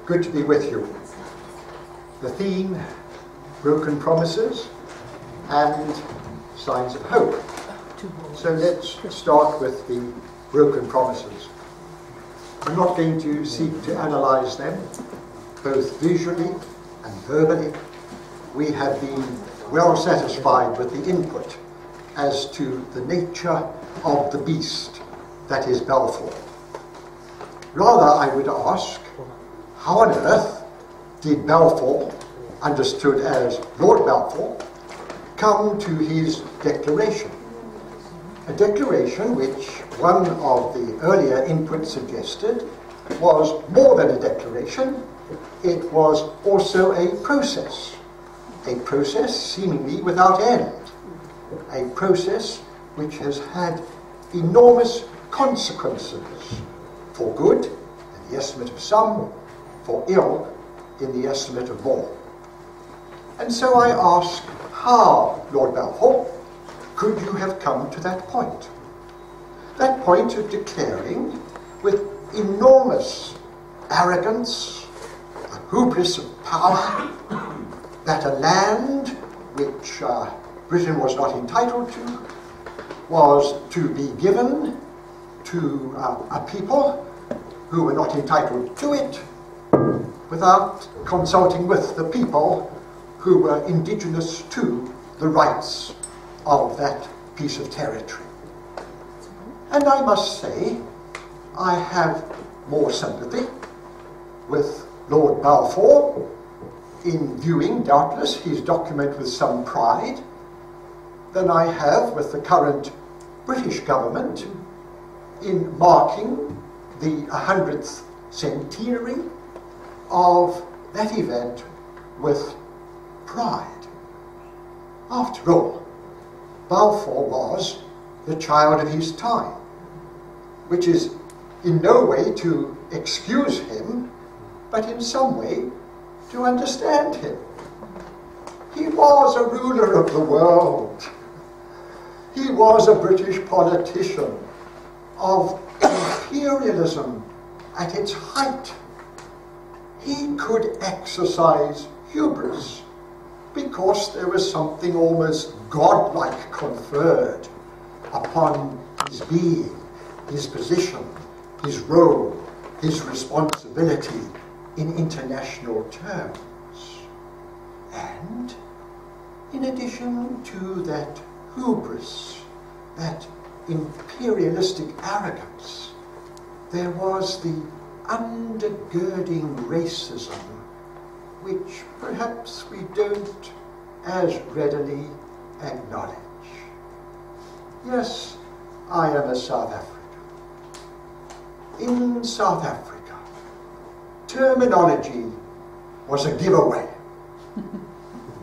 Good to be with you. The theme, broken promises and signs of hope. So let's start with the broken promises. I'm not going to seek to analyze them, both visually and verbally. We have been well satisfied with the input as to the nature of the beast that is Balfour. Rather, I would ask, how on earth did Balfour, understood as Lord Balfour, come to his declaration? A declaration which one of the earlier inputs suggested was more than a declaration. It was also a process seemingly without end, a process which has had enormous consequences, for good in the estimate of some, for ill in the estimate of more. And so I ask, how, Lord Balfour, could you have come to that point? That point of declaring with enormous arrogance, a hubris of power, that a land which Britain was not entitled to was to be given to a people who were not entitled to it, without consulting with the people who were indigenous to the rights of that piece of territory. And I must say, I have more sympathy with Lord Balfour in viewing, doubtless, his document with some pride than I have with the current British government in marking the 100th centenary of that event with pride. After all, Balfour was the child of his time, which is in no way to excuse him, but in some way to understand him. He was a ruler of the world. He was a British politician of imperialism at its height. He could exercise hubris because there was something almost godlike conferred upon his being, his position, his role, his responsibility in international terms. And in addition to that hubris, that imperialistic arrogance, there was the undergirding racism, which perhaps we don't as readily acknowledge. Yes, I am a South African. In South Africa, terminology was a giveaway.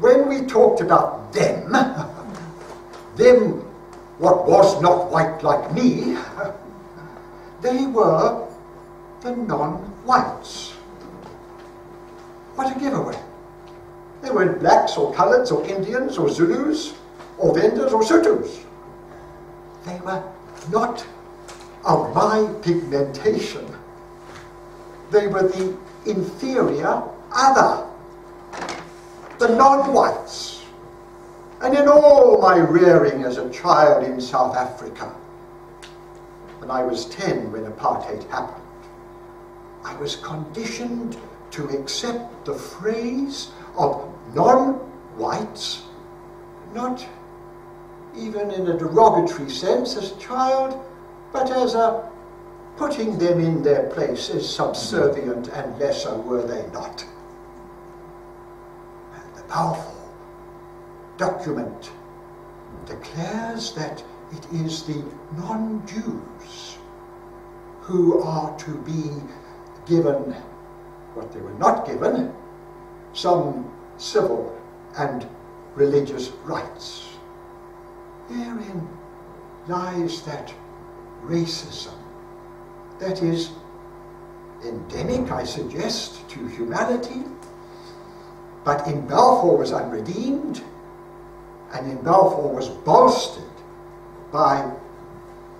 When we talked about them, what was not white like me, they were the non-whites. What a giveaway. They weren't blacks or coloureds or Indians or Zulus or Vendors or Sotus. They were not of my pigmentation. They were the inferior other, the non-whites. And in all my rearing as a child in South Africa, when I was 10 when apartheid happened, I was conditioned to accept the phrase of non-whites, not even in a derogatory sense as a child, but as a putting them in their place as subservient and lesser were they not. And the Balfour document declares that it is the non-Jews who are to be given what they were not given, some civil and religious rights. Therein lies that racism that is endemic, I suggest, to humanity, but in Balfour was unredeemed, and in Balfour was bolstered by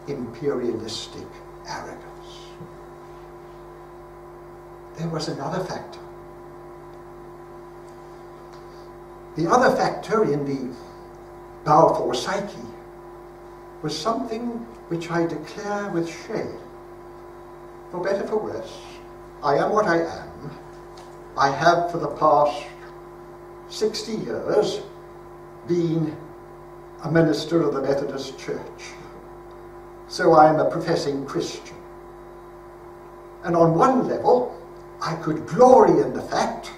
imperialistic arrogance. there was another factor. The other factor in the Balfour psyche was something which I declare with shame. For better, for worse, I am what I am. I have for the past 60 years been a minister of the Methodist Church. So I am a professing Christian. And on one level, I could glory in the fact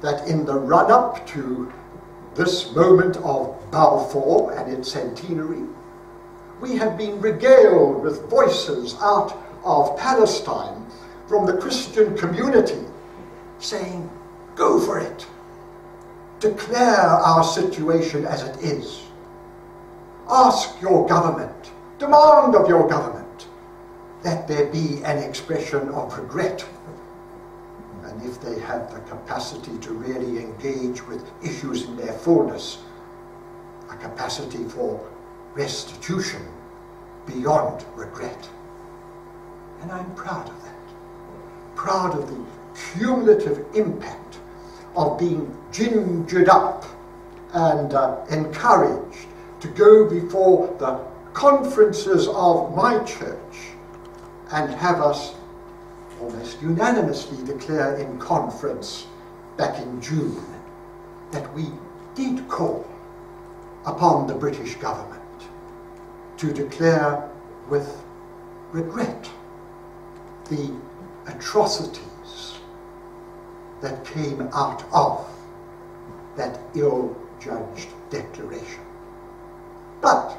that in the run-up to this moment of Balfour and its centenary, we have been regaled with voices out of Palestine from the Christian community saying, go for it. Declare our situation as it is. Ask your government, demand of your government, that there be an expression of regret. And if they have the capacity to really engage with issues in their fullness, a capacity for restitution beyond regret. And I'm proud of that. Proud of the cumulative impact of being gingered up and encouraged to go before the conferences of my church and have us almost unanimously declare in conference back in June that we did call upon the British government to declare with regret the atrocities that came out of that ill-judged declaration. But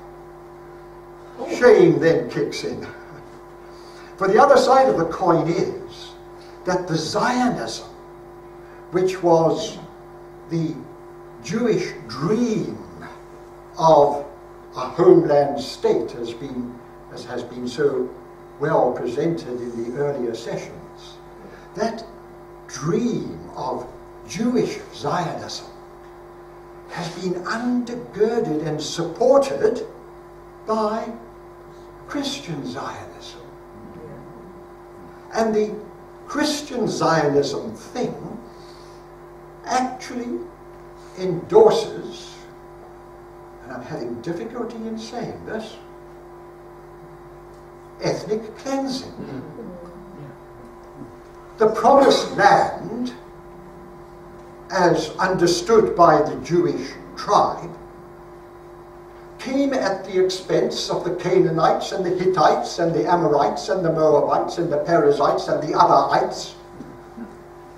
shame then kicks in. For the other side of the coin is that the Zionism, which was the Jewish dream of a homeland state, as has been so well presented in the earlier sessions, that dream of Jewish Zionism has been undergirded and supported by Christian Zionism. And the Christian Zionism thing actually endorses, and I'm having difficulty in saying this, ethnic cleansing. The promised land, as understood by the Jewish tribe, came at the expense of the Canaanites and the Hittites and the Amorites and the Moabites and the Perizzites and the otherites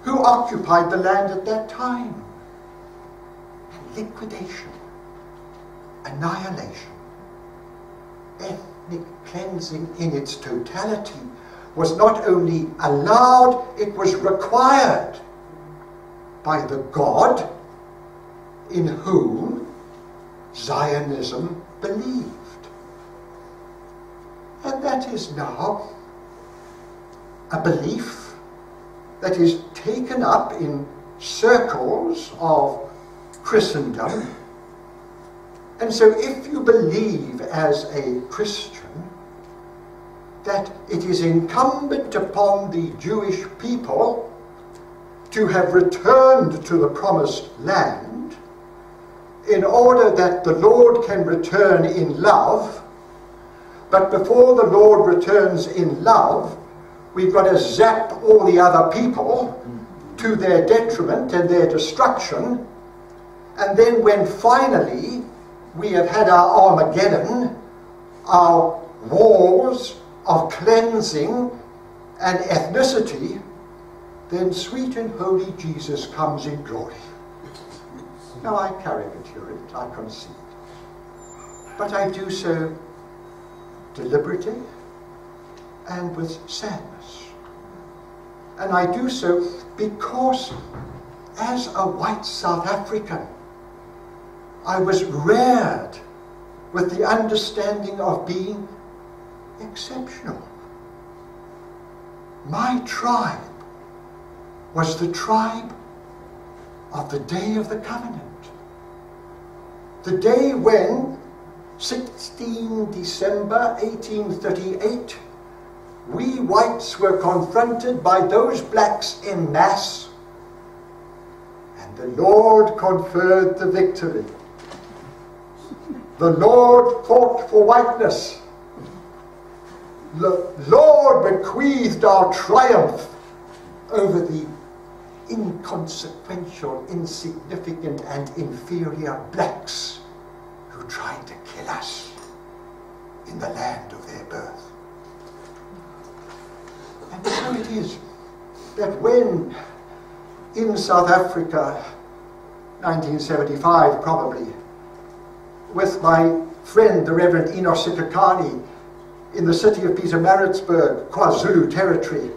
who occupied the land at that time. And liquidation, annihilation, ethnic cleansing in its totality was not only allowed, it was required by the God in whom Zionism believed. And that is now a belief that is taken up in circles of Christendom. And so if you believe as a Christian that it is incumbent upon the Jewish people to have returned to the promised land in order that the Lord can return in love, but before the Lord returns in love, we've got to zap all the other people to their detriment and their destruction, and then when finally we have had our Armageddon, our wars of cleansing and ethnicity, then sweet and holy Jesus comes in glory. Now I caricature it, I concede. But I do so deliberately and with sadness. And I do so because as a white South African, I was reared with the understanding of being exceptional. My tribe was the tribe of the day of the covenant. The day when, 16 December 1838, we whites were confronted by those blacks en masse, and the Lord conferred the victory. The Lord fought for whiteness. The Lord bequeathed our triumph over the inconsequential, insignificant, and inferior blacks who tried to kill us in the land of their birth. And so it is that when in South Africa, 1975 probably, with my friend the Reverend Enos Sikakani in the city of Pietermaritzburg, KwaZulu territory,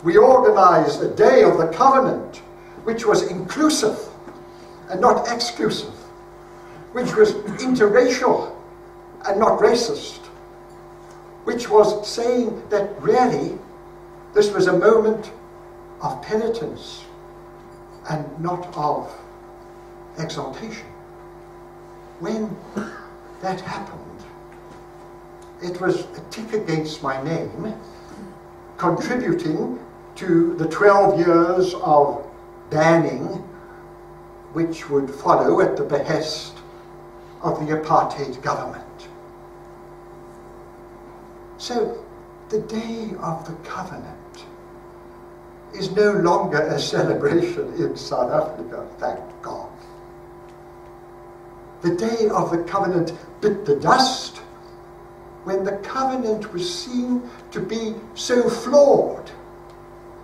we organized a Day of the Covenant, which was inclusive and not exclusive, which was interracial and not racist, which was saying that really this was a moment of penitence and not of exaltation. When that happened, it was a tick against my name, contributing to the 12 years of banning which would follow at the behest of the apartheid government. So the Day of the Covenant is no longer a celebration in South Africa, thank God. The Day of the Covenant bit the dust when the covenant was seen to be so flawed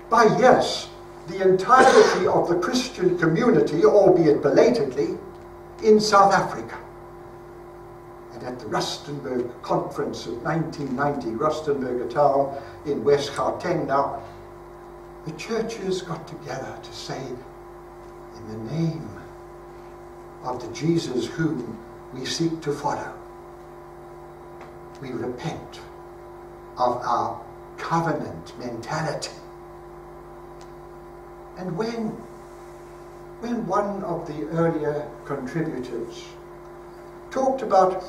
by, yes, the entirety of the Christian community, albeit belatedly, in South Africa. And at the Rustenburg Conference of 1990, Rustenburg, a town in West Gauteng now, the churches got together to say, in the name of the Jesus whom we seek to follow, we repent of our covenant mentality. And when one of the earlier contributors talked about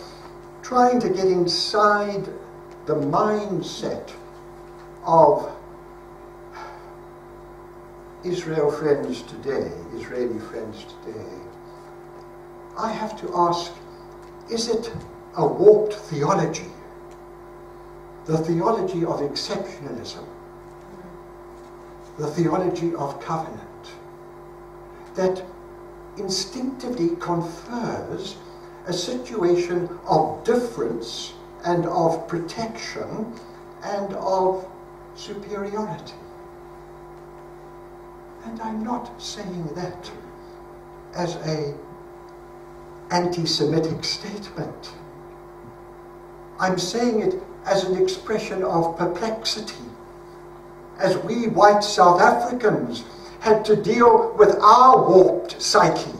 trying to get inside the mindset of Israeli friends today, I have to ask, is it a warped theology? The theology of exceptionalism, the theology of covenant, that instinctively confers a situation of difference and of protection and of superiority. And I'm not saying that as an anti-Semitic statement. I'm saying it as an expression of perplexity, as we white South Africans had to deal with our warped psyche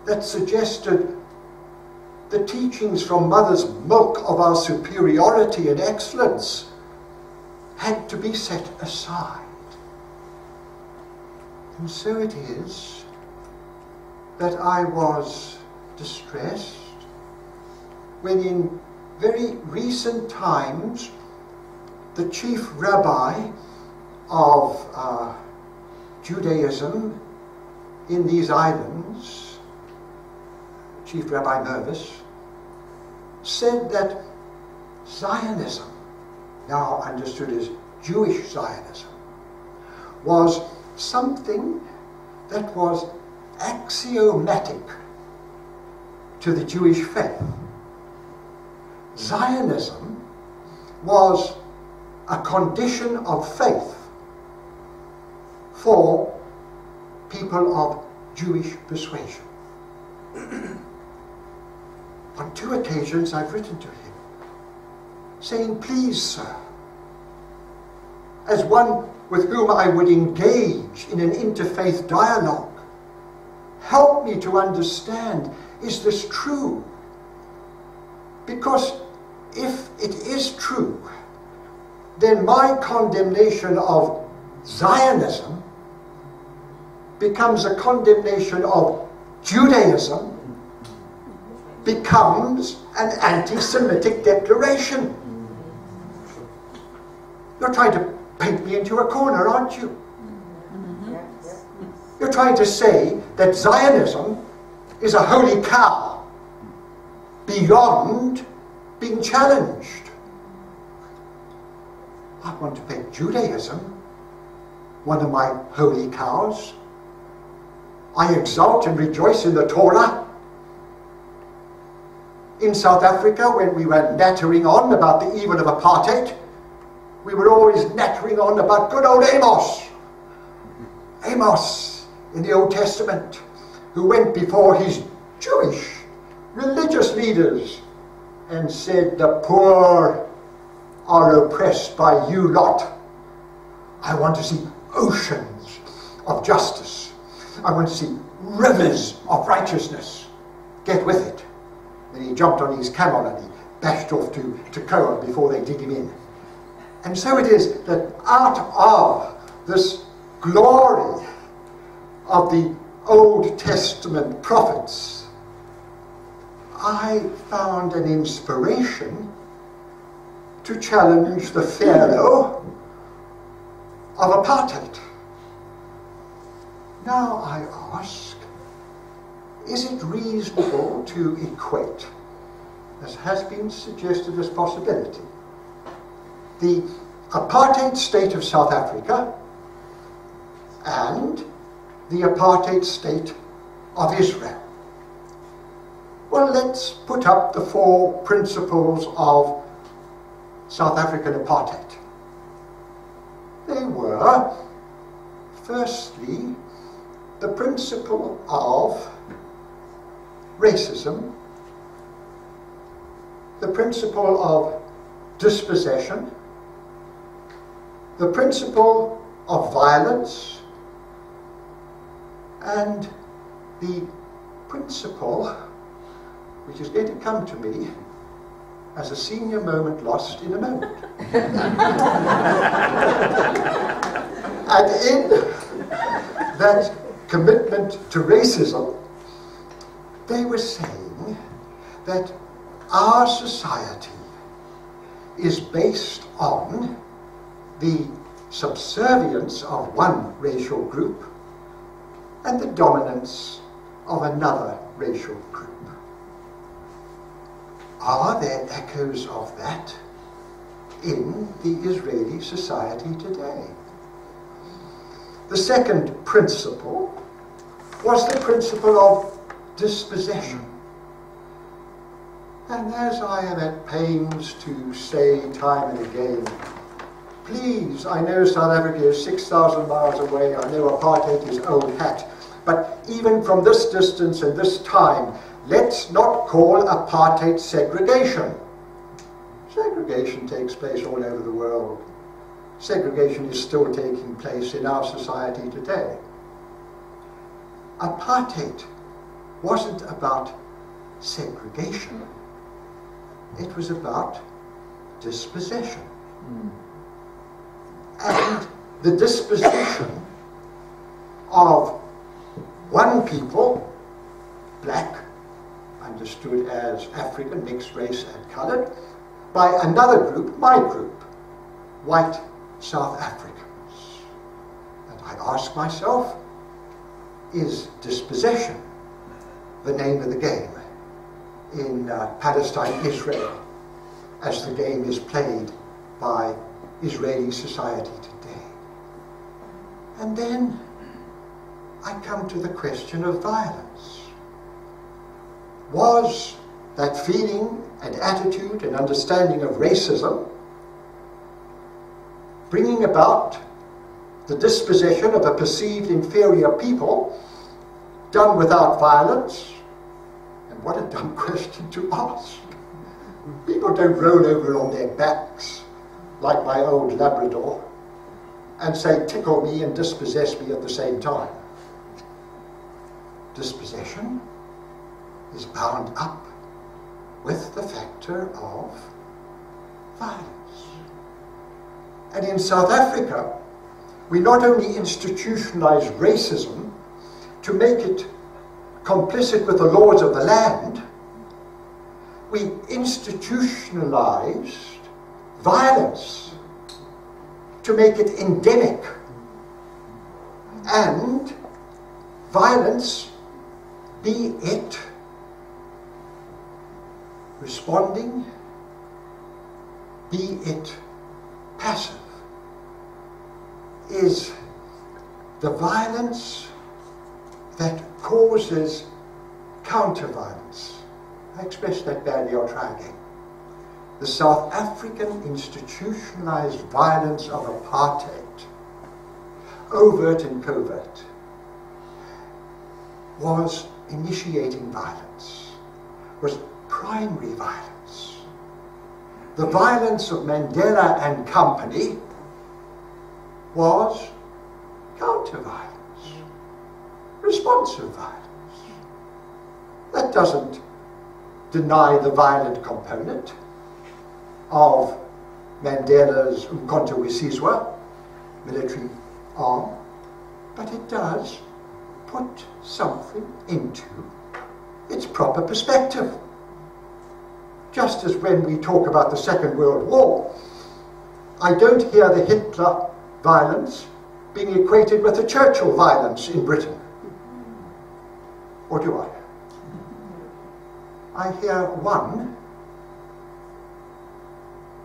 that suggested the teachings from mother's milk of our superiority and excellence had to be set aside. And so it is that I was distressed when in very recent times the chief rabbi of Judaism in these islands, Chief Rabbi Mervis, said that Zionism, now understood as Jewish Zionism, was something that was axiomatic to the Jewish faith. Zionism was a condition of faith for people of Jewish persuasion. On 2 occasions I've written to him saying, please, sir, as one with whom I would engage in an interfaith dialogue, help me to understand, is this true? Because if it is true, then my condemnation of Zionism becomes a condemnation of Judaism, becomes an anti-Semitic declaration. You're trying to paint me into a corner, aren't you? You're trying to say that Zionism is a holy cow beyond being challenged. I want to make Judaism one of my holy cows. I exult and rejoice in the Torah. In South Africa, when we were nattering on about the evil of apartheid, we were always nattering on about good old Amos. Amos in the Old Testament, who went before his Jewish religious leaders and said, the poor are oppressed by you lot. I want to see oceans of justice. I want to see rivers of righteousness. Get with it. Then he jumped on his camel and he bashed off to Tekoa before they dig him in. And so it is that out of this glory of the Old Testament prophets, I found an inspiration to challenge the Pharaoh of apartheid. Now I ask, is it reasonable to equate, as has been suggested as possibility, the apartheid state of South Africa and the apartheid state of Israel? Well, let's put up the 4 principles of South African apartheid. They were, firstly, the principle of racism, the principle of dispossession, the principle of violence, and the principle, which is going to come to me as a senior moment lost in a moment. And in that commitment to racism, they were saying that our society is based on the subservience of one racial group and the dominance of another racial group. Are there echoes of that in the Israeli society today? The second principle was the principle of dispossession. And as I am at pains to say time and again, please, I know South Africa is 6,000 miles away, I know apartheid is old hat, but even from this distance and this time, let's not call apartheid segregation. Segregation takes place all over the world. Segregation is still taking place in our society today. Apartheid wasn't about segregation. It was about dispossession. And the dispossession of one people, black, understood as African, mixed race and coloured, by another group, my group, white South Africans. And I ask myself, is dispossession the name of the game in Palestine, Israel, as the game is played by Israeli society today? And then I come to the question of violence. Was that feeling and attitude and understanding of racism bringing about the dispossession of a perceived inferior people done without violence? And what a dumb question to ask. People don't roll over on their backs like my old Labrador and say, tickle me and dispossess me at the same time. Dispossession is bound up with the factor of violence. And in South Africa, we not only institutionalized racism to make it complicit with the laws of the land, we institutionalized violence to make it endemic. And violence, be it responding, be it passive, is the violence that causes counter-violence. I expressed that badly, I'll try again. The South African institutionalized violence of apartheid, overt and covert, was initiating violence, was primary violence. The violence of Mandela and company was counter-violence, responsive violence. That doesn't deny the violent component of Mandela's Umkhonto we Sizwe military arm, but it does put something into its proper perspective. Just as when we talk about the Second World War, I don't hear the Hitler violence being equated with the Churchill violence in Britain. Or do I? I hear one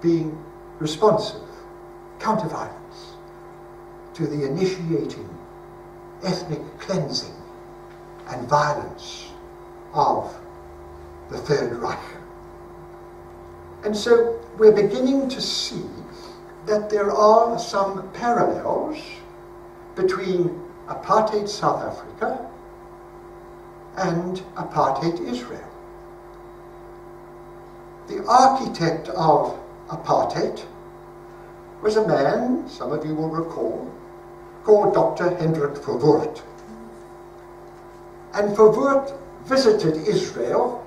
being responsive, counter-violence, to the initiating ethnic cleansing and violence of the Third Reich. And so we're beginning to see that there are some parallels between apartheid South Africa and apartheid Israel. The architect of apartheid was a man, some of you will recall, called Dr. Hendrik Verwoerd. And Verwoerd visited Israel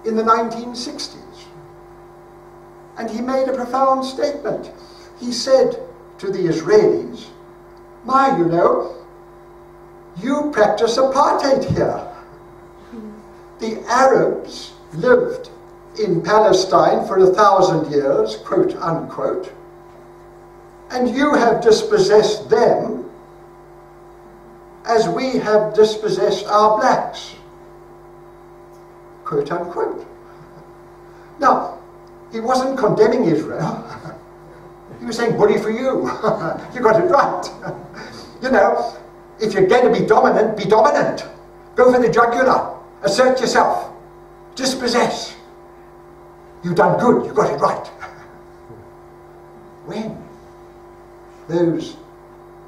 in the 1960s. And he made a profound statement. He said to the Israelis, you know, you practice apartheid here. The Arabs lived in Palestine for 1,000 years, quote unquote, and you have dispossessed them as we have dispossessed our blacks, quote unquote. Now, he wasn't condemning Israel. He was saying, bully for you. You got it right. You know, if you're going to be dominant, be dominant. Go for the jugular. Assert yourself. Dispossess. You've done good. You got it right. When those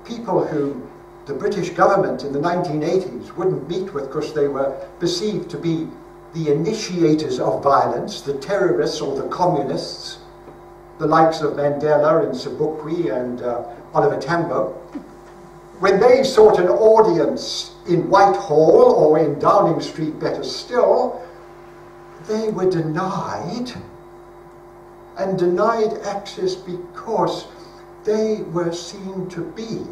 people who the British government in the 1980s wouldn't meet with because they were perceived to be the initiators of violence, the terrorists or the communists, the likes of Mandela and Sobukwe and Oliver Tambo, when they sought an audience in Whitehall or in Downing Street, better still, they were denied, and denied access because they were seen to be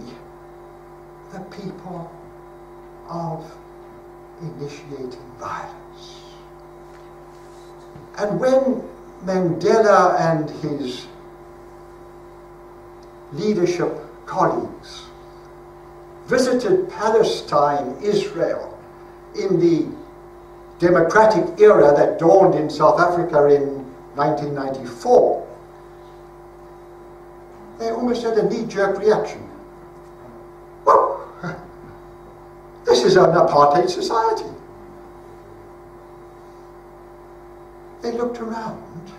the people of initiating violence. And when Mandela and his leadership colleagues visited Palestine, Israel, in the democratic era that dawned in South Africa in 1994, they almost had a knee-jerk reaction. Well, this is an apartheid society. They looked around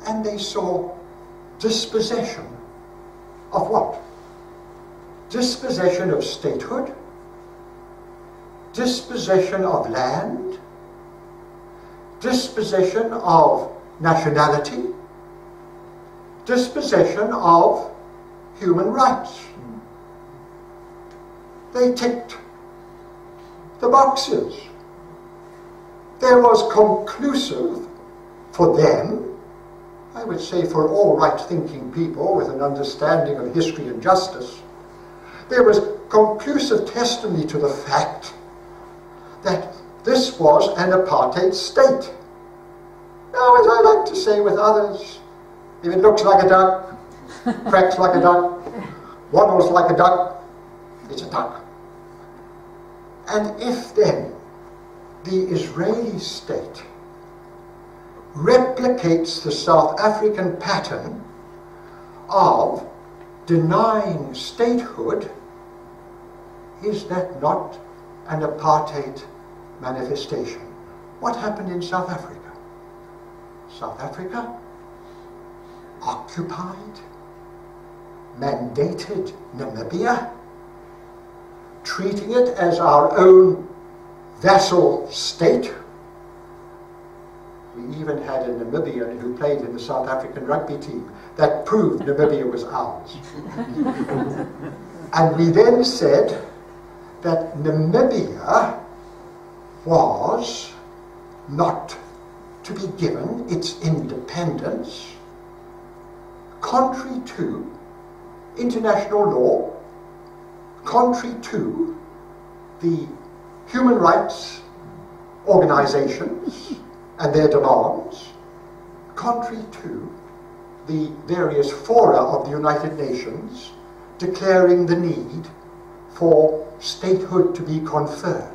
and they saw dispossession of what? Dispossession of statehood, dispossession of land, dispossession of nationality, dispossession of human rights. They ticked the boxes. There was conclusive for them, I would say for all right-thinking people with an understanding of history and justice, there was conclusive testimony to the fact that this was an apartheid state. Now, as I like to say with others, if it looks like a duck, Cracks like a duck, waddles like a duck, it's a duck. And if then the Israeli state replicates the South African pattern of denying statehood, is that not an apartheid manifestation? What happened in South Africa? South Africa occupied, mandated Namibia, treating it as our own vassal state. We even had a Namibian who played in the South African rugby team. That proved Namibia was ours. And we then said that Namibia was not to be given its independence, contrary to international law, contrary to the human rights organizations and their demands, contrary to the various fora of the United Nations declaring the need for statehood to be conferred.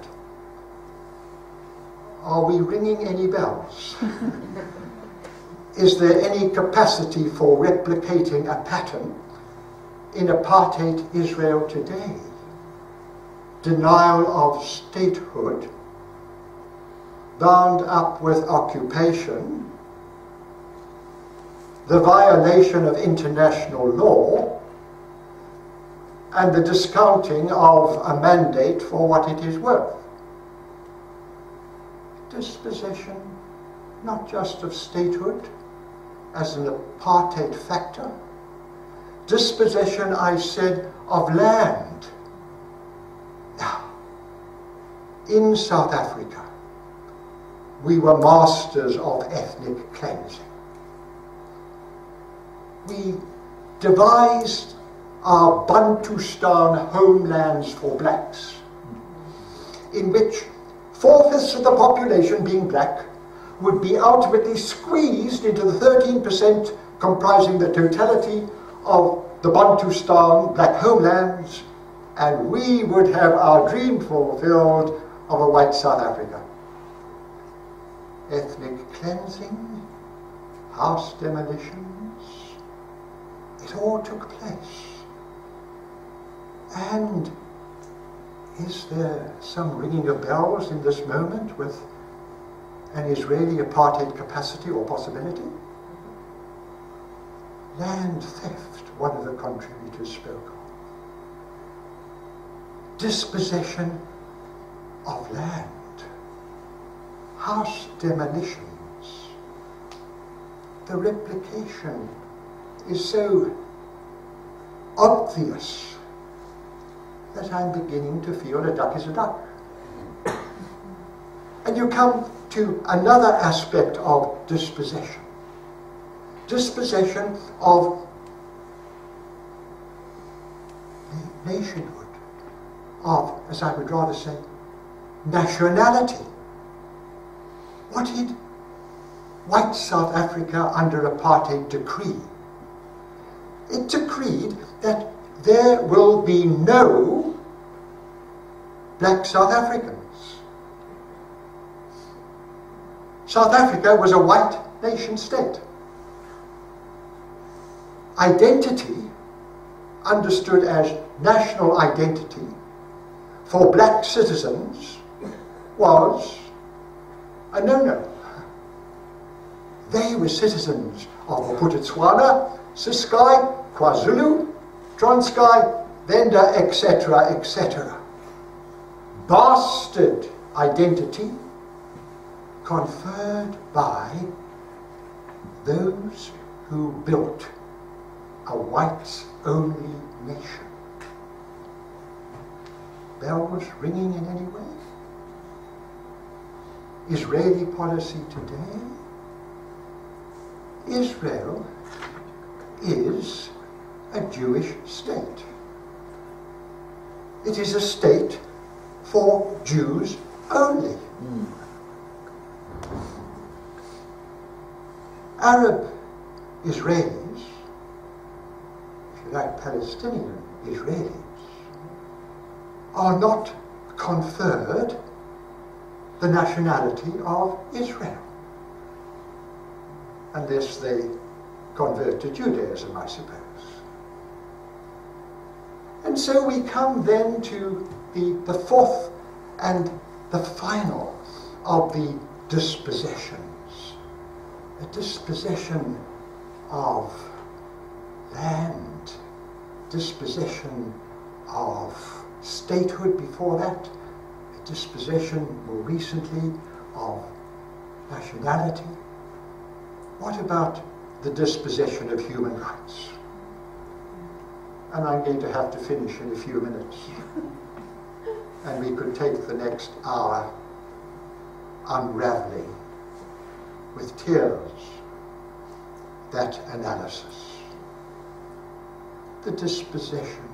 Are we ringing any bells? Is there any capacity for replicating a pattern in apartheid Israel today? Denial of statehood, bound up with occupation, the violation of international law, and the discounting of a mandate for what it is worth. Dispossession, not just of statehood as an apartheid factor, dispossession, I said, of land. Now, in South Africa, we were masters of ethnic cleansing. We devised our Bantustan homelands for blacks, in which 4/5 of the population, being black, would be ultimately squeezed into the 13% comprising the totality of the Bantustan black homelands, and we would have our dream fulfilled of a white South Africa. Ethnic cleansing, house demolitions, it all took place. And is there some ringing of bells in this moment with an Israeli apartheid capacity or possibility? Land theft, one of the contributors spoke of. Dispossession of land. House demolitions. The replication is so obvious that I'm beginning to feel a duck is a duck. And you come to another aspect of dispossession. Dispossession of nationhood, of, as I would rather say, nationality. What did white South Africa under apartheid decree? It decreed that there will be no black South Africans. South Africa was a white nation state. Identity, understood as national identity, for black citizens was a no-no. They were citizens of Bophuthatswana, Ciskei, KwaZulu, Transkei, Venda, etc., etc. Bastard identity conferred by those who built a whites-only nation. Bells ringing in any way? Israeli policy today? Israel is a Jewish state. It is a state for Jews only. Arab Israelis like Palestinian Israelis, are not conferred the nationality of Israel, unless they convert to Judaism, I suppose. And so we come then to the fourth and the final of the dispossessions. A dispossession of land, dispossession of statehood before that, a dispossession more recently of nationality. What about the dispossession of human rights? And I'm going to have to finish in a few minutes. And we could take the next hour unraveling with tears that analysis. The dispossession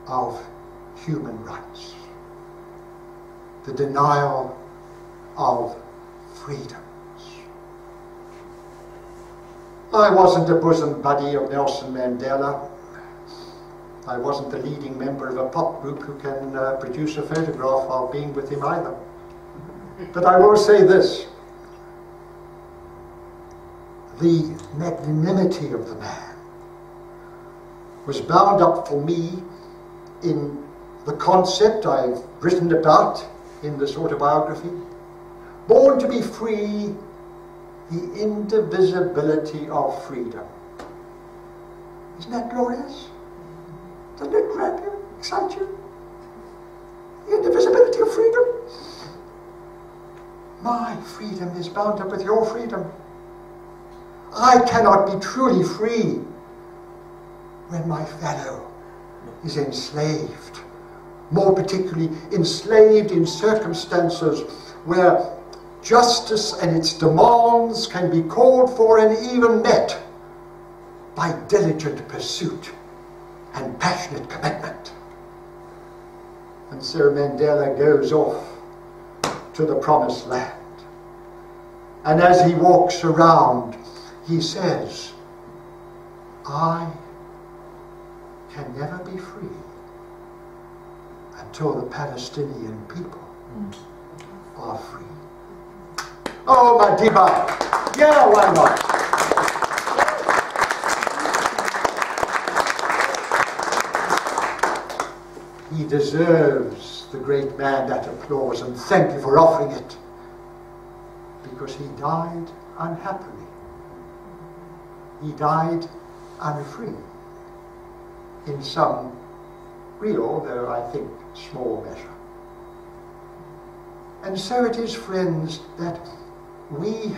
of human rights. The denial of freedoms. I wasn't a bosom buddy of Nelson Mandela. I wasn't the leading member of a pop group who can produce a photograph while being with him either. But I will say this. The magnanimity of the man was bound up for me in the concept I've written about in this autobiography. Born to be free, the indivisibility of freedom. Isn't that glorious? Doesn't it grab you, excite you? The indivisibility of freedom. My freedom is bound up with your freedom. I cannot be truly free when my fellow is enslaved. More particularly, enslaved in circumstances where justice and its demands can be called for and even met by diligent pursuit and passionate commitment. And so Mandela goes off to the promised land. And as he walks around, he says, I can never be free until the Palestinian people are free. Oh, Madiba! Yeah, why not? He deserves, the great man, that applause, and thank you for offering it, because he died unhappily. He died unfree, in some real, though I think small measure. And so it is, friends, that we,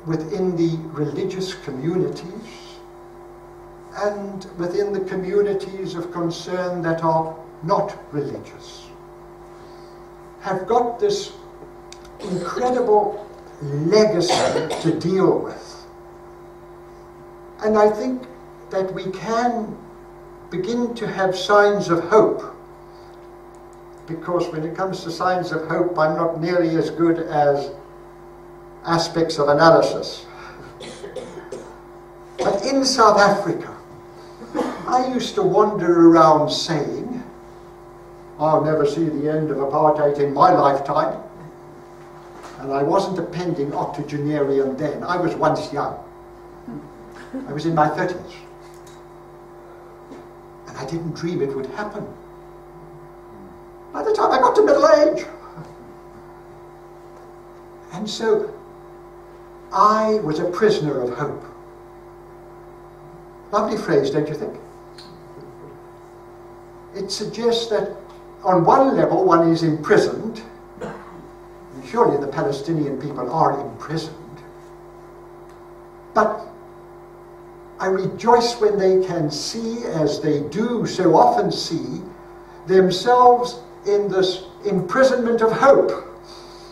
within the religious communities and within the communities of concern that are not religious, have got this incredible legacy to deal with. And I think that we can begin to have signs of hope, because when it comes to signs of hope, I'm not nearly as good as aspects of analysis. But in South Africa, I used to wander around saying, I'll never see the end of apartheid in my lifetime. And I wasn't a pending octogenarian then. I was once young. I was in my 30s. And I didn't dream it would happen. By the time I got to middle age. And so I was a prisoner of hope. Lovely phrase, don't you think? It suggests that on one level one is imprisoned, and surely the Palestinian people are imprisoned, but I rejoice when they can see, as they do so often see, themselves in this imprisonment of hope.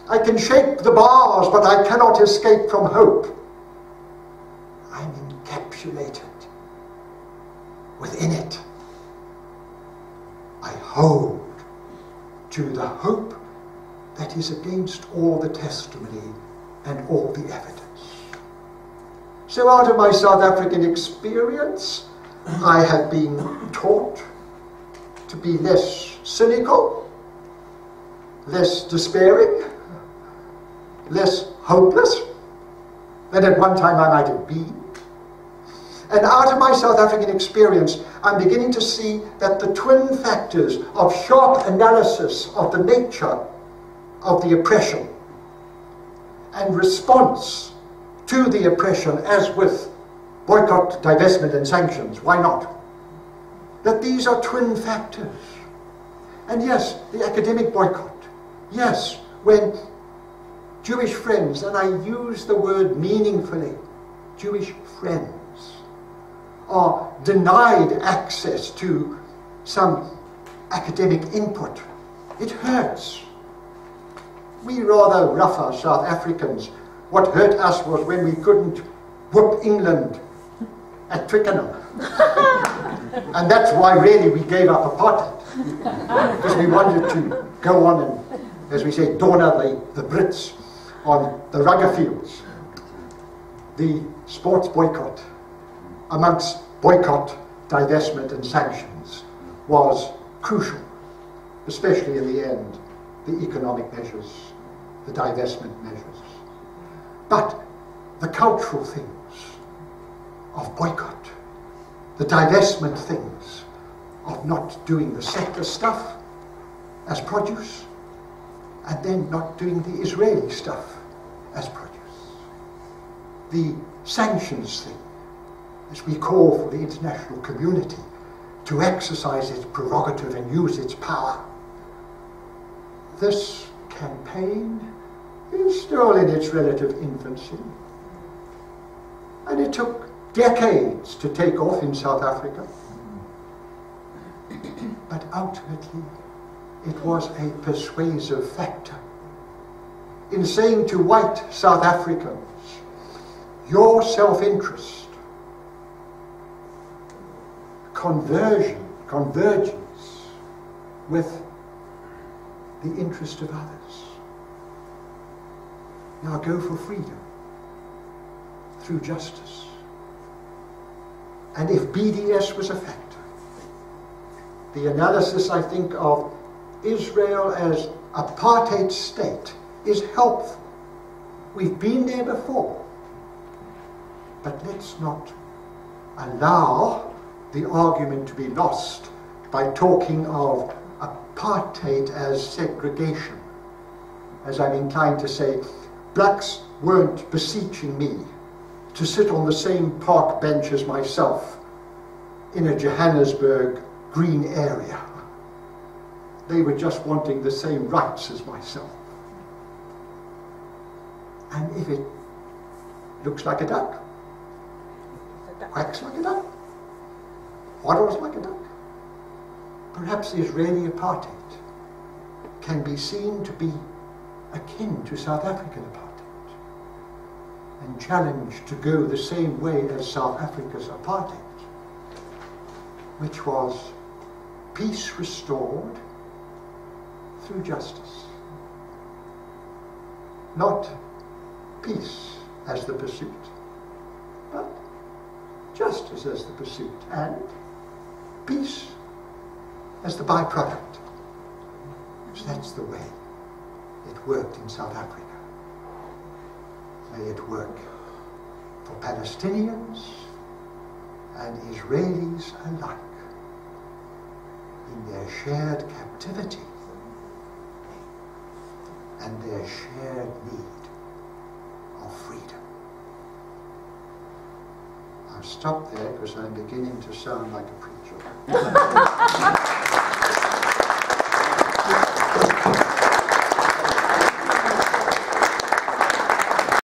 I can shake the bars, but I cannot escape from hope. I'm encapsulated within it. I hold to the hope that is against all the testimony and all the evidence. So out of my South African experience, I have been taught to be less cynical, less despairing, less hopeless than at one time I might have been. And out of my South African experience, I'm beginning to see that the twin factors of sharp analysis of the nature of the oppression and response to the oppression, as with boycott, divestment and sanctions, why not? That these are twin factors. And yes, the academic boycott. Yes, when Jewish friends, and I use the word meaningfully, Jewish friends, are denied access to some academic input. It hurts. We rather rougher South Africans, what hurt us was when we couldn't whoop England at Twickenham. And that's why really we gave up apartheid. Because we wanted to go on and, as we say, doner the Brits on the rugger fields. The sports boycott, amongst boycott, divestment and sanctions, was crucial, especially in the end, the economic measures, the divestment measures. But the cultural things of boycott, the divestment things of not doing the sector stuff as produce, and then not doing the Israeli stuff as produce. The sanctions thing, as we call for the international community to exercise its prerogative and use its power. This campaign is still in its relative infancy. And it took decades to take off in South Africa. But ultimately, it was a persuasive factor in saying to white South Africans, your self-interest, convergence with the interest of others. Now go for freedom through justice. And if BDS was a factor, the analysis, I think, of Israel as apartheid state is helpful. We've been there before. But let's not allow the argument to be lost by talking of apartheid as segregation. As I'm inclined to say, blacks weren't beseeching me to sit on the same park bench as myself in a Johannesburg green area. They were just wanting the same rights as myself. And if it looks like a duck, quacks like a duck, waddles like a duck, perhaps the Israeli apartheid can be seen to be akin to South African apartheid and challenged to go the same way as South Africa's apartheid, which was peace restored through justice. Not peace as the pursuit, but justice as the pursuit, and peace as the byproduct. So that's the way it worked in South Africa. May it work for Palestinians and Israelis alike in their shared captivity and their shared need of freedom. I'll stop there because I'm beginning to sound like a preacher.